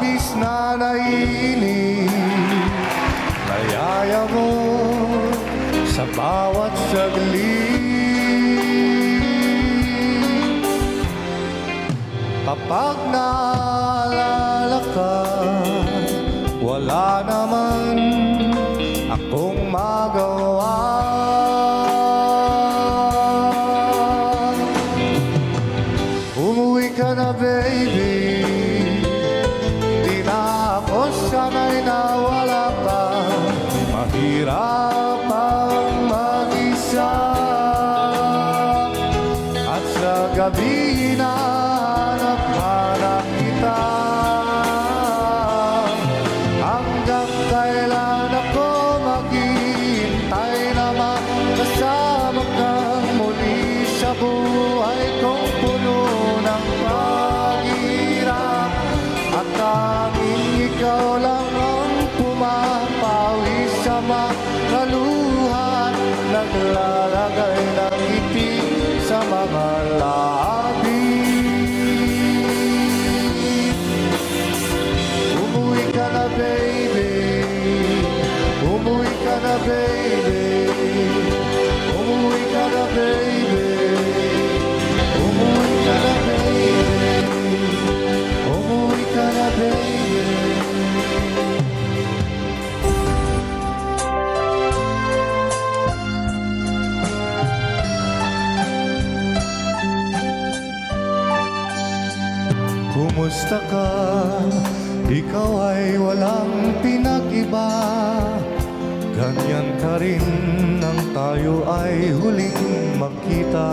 labis na naiinip, layaya mo sa bawat saglit. Kapag naalala ka, wala naman akong magawa. Umuwi ka na baby, di na ako sanay na wala pa. Mahirap ang mag-isa, at sa gabi hinahanap-hanap kita. Hanggang kailan ako maghihintay na makasama kang muli sa buhay kong puno ng paghirap. At tanging ikaw lang ang pumapawi sa mga luha, naglalagay ng ngiti sa mga labi. Umuwi ka na baby, umuwi ka na baby, umuwi ka na baby, umuwi ka na baby, umuwi ka na baby. Kumusta ka? Ikaw ay walang pinag-iba. Ganyan ka rin nang tayo ay huling magkita.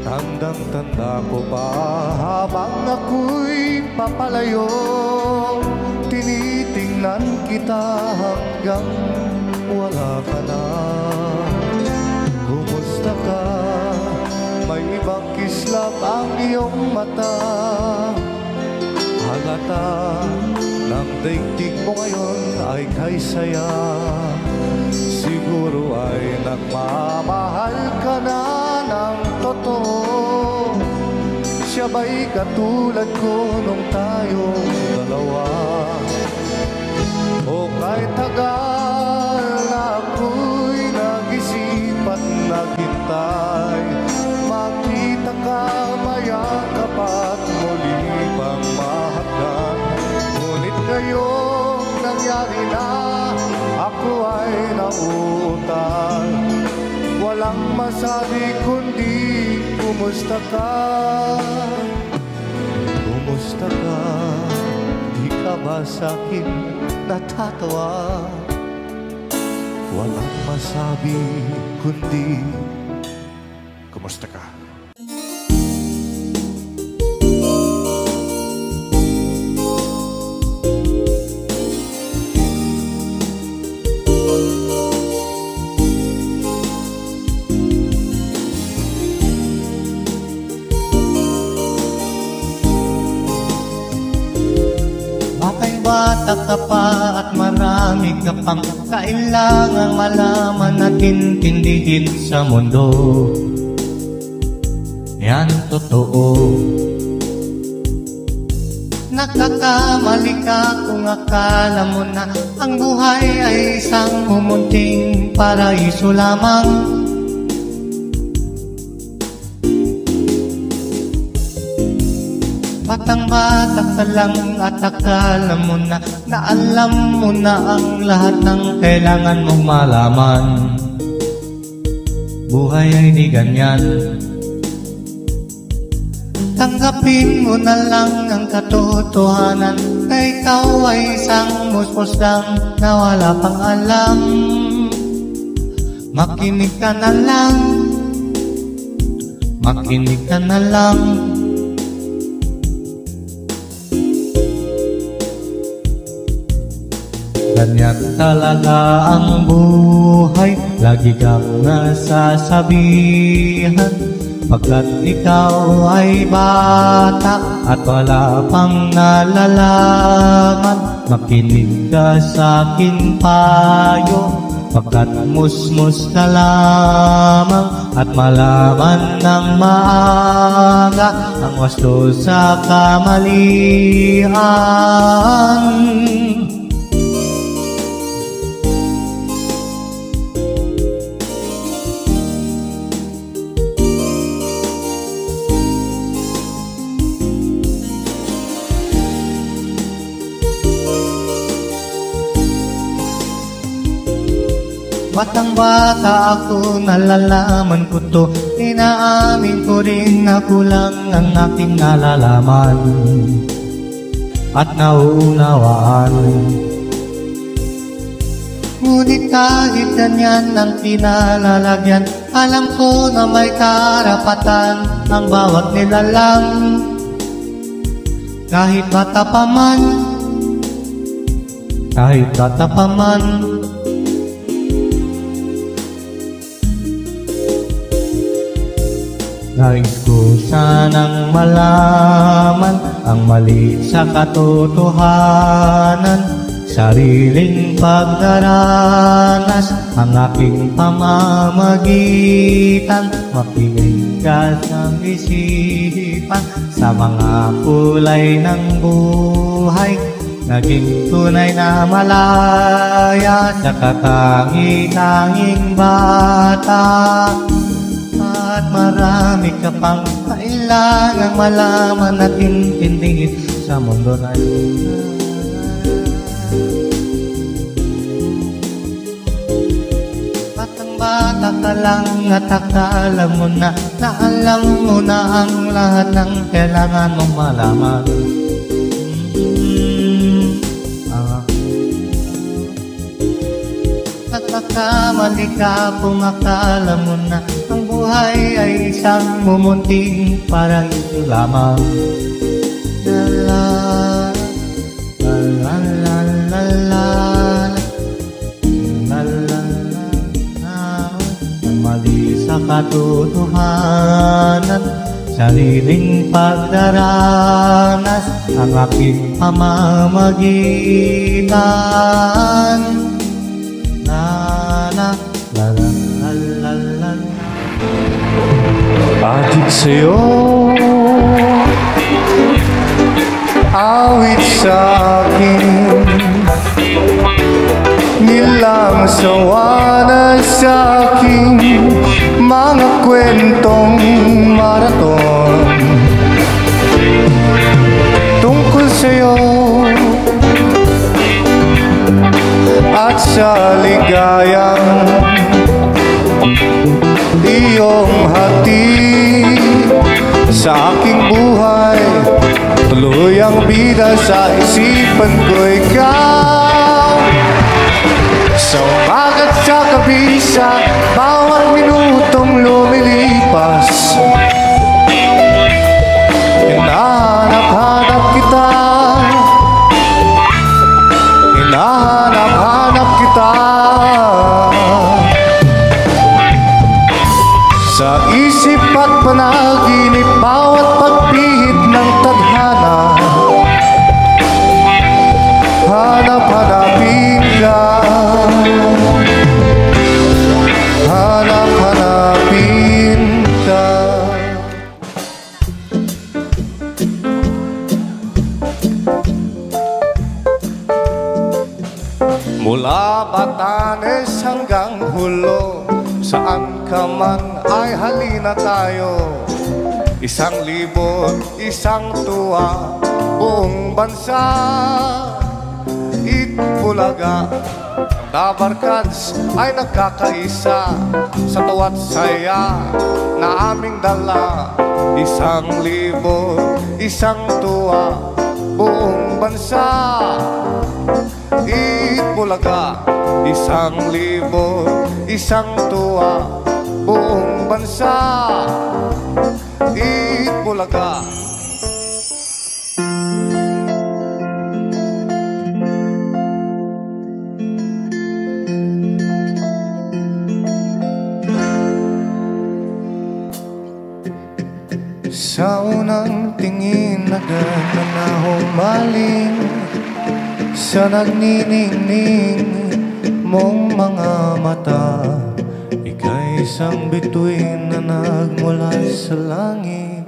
Tandang-tanda ko pa habang ako'y papalayo, tinitingnan kita hanggang wala ka na. Kumusta ka? May ibang kislap ang iyong mata. Halata ng daigdig mo ngayon ay kay saya. Siguro ay nagmamahal ka na ng totoo. Siya ba'y katulad ko nung tayong dalawa? O kahit tagal na ako'y nag-isip at naghintay, makita ka, mayakap at muli pang mahagkan. Ngunit ngayong nangyari na, ako ay nauutal. Walang masabi kundi kumusta ka? Kumusta ka? Di ka ba sa'kin natatawa? Walang masabi kundi kumusta ka? Bata ka pa at marami ka pang kailangang malaman at intindihin sa mundo. Yan totoo. Nagkakamali ka kung akala mo na ang buhay ay isang mumunting paraiso lamang. Batang-bata ka lang at akala mo na alam mo na ang lahat ng kailangan mong malaman. Buhay ay di ganyan. Tanggapin mo na lang ang katotohanan na ikaw ay isang muspos lang na wala pang alam. Makinig ka na lang, makinig ka na lang. Ganyan talaga ang buhay, lagi kang nasasabihan. Pagkat ikaw ay bata at wala pang nalalaman, makinig ka sa aking payo. pagkat musmus na lamang at malaman ng maaga ang wasto sa kamalian. Batang-bata ako, nalalaman ko to. Inaamin ko rin na kulang ang aking nalalaman at nauunawaan. Ngunit kahit ganyan ang pinalalagyan, alam ko na may karapatan ang bawat nilalang. Kahit bata pa man, kahit bata pa man, nais ko sanang malaman ang mali sa katotohanan, sariling pagdaranas ang aking pamamagitan, mapigas ang isipan sa mga kulay ng buhay, naging tunay na malaya sa katangi-tanging bata. At marami ka pang kailangang malaman at intindihin sa mundo na ito. Batang-bata ka lang at akala mo na alam mo na ang lahat ng kailangan mong malaman. Nagkakamali ka kung akala mo na ang buhay ay isang mumunting paraíso lamang. La la la la la la la la la. Ang mali sa katotohanan, sariling pagdaranas ang aking pamamagitan. Atid sa'yo, awit sa'kin, nilang sawa na sa'king mga kwentong maraton tungkol sa'yo at sa ligayang iyong hatid sa aking buhay. Tuloy ang bida sa isipan ko ikaw. Sa umagat sa gabi, sa bawat minutong lumilipas, hinahanap-hanap kita, hinahanap-hanap kita. Sa isip at panaginip, bawat pagpihit ng tadhana, hanap-hanapin ka, hanap-hanapin ka. Mula Batanes hanggang Hulo, saan ka man ay halina tayo. 1,000, isang tuwa, buong bansa. Itbulaga, Dabarkads ay nagkakaisa sa tuwa't saya na aming dala. 1,000, isang tuwa, buong bansa. Itbulaga, 1,000, isang tuwa, buong bansa. Itbulaga. Sa unang tingin agad na humaling sa nagniningning mong mga mata, ika'y isang bituin na nagmula sa langit.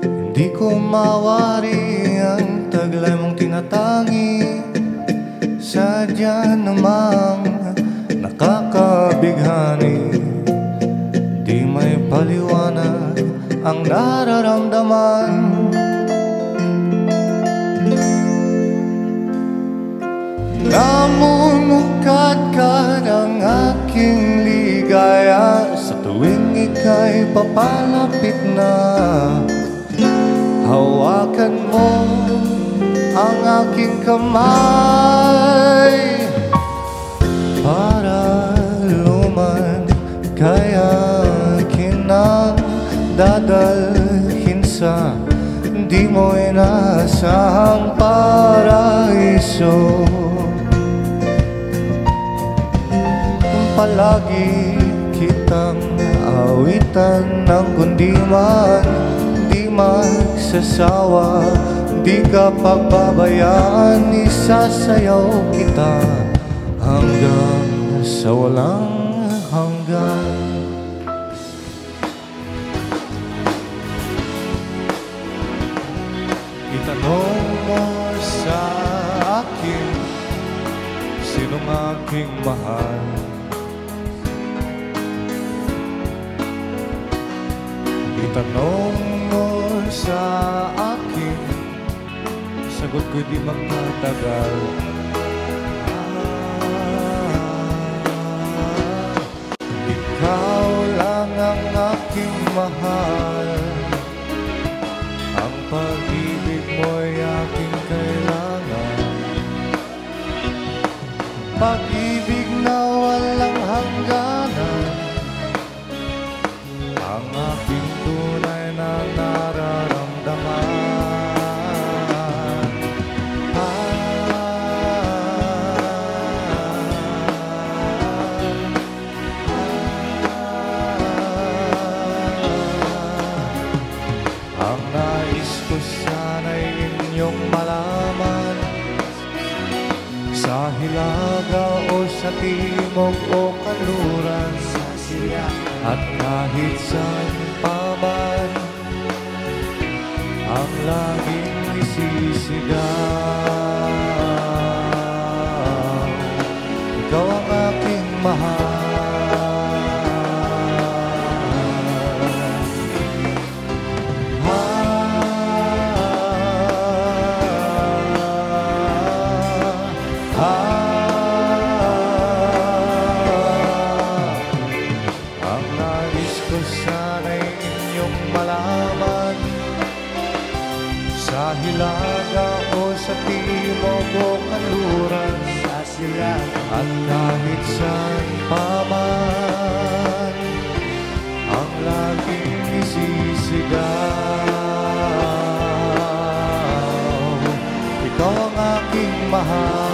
Hindi ko mawari ang taglay mong tinatangi, sadya namang nakakabighani. Di may paliwanag ang nararamdaman. Namumukadkad ang aking ligaya sa tuwing ika'y papalapit na. Hawakan mo ang aking kamay para luman kaya kinang dadalhin sa di mo inasahang paraiso. Palagi kitang awitan ng kundiman, di magsasawa, di ka pababayaan. Isasayaw kita hanggang sa walang hanggan. Itanong mo sa akin, sinong aking mahal? Itanong mo sa akin, sagot ko'y di magtatagal. Ikaw lang ang aking mahal, ang pag-ibig mo'y aking kailangan. Pag-ibig na walang hangganan, ang aking tunay na nararamdaman. Ang nais ko sana'y inyong malaman, sa Hilaga o sa Timog o Kanluran, at kahit saan pa man, ang laging isisigaw, ikaw ang aking mahal. Sana'y inyong malaman, sa Hilaga o sa Timog o Kanluran, at kahit saan pa man, ang laging isisigaw, ikaw ang aking mahal.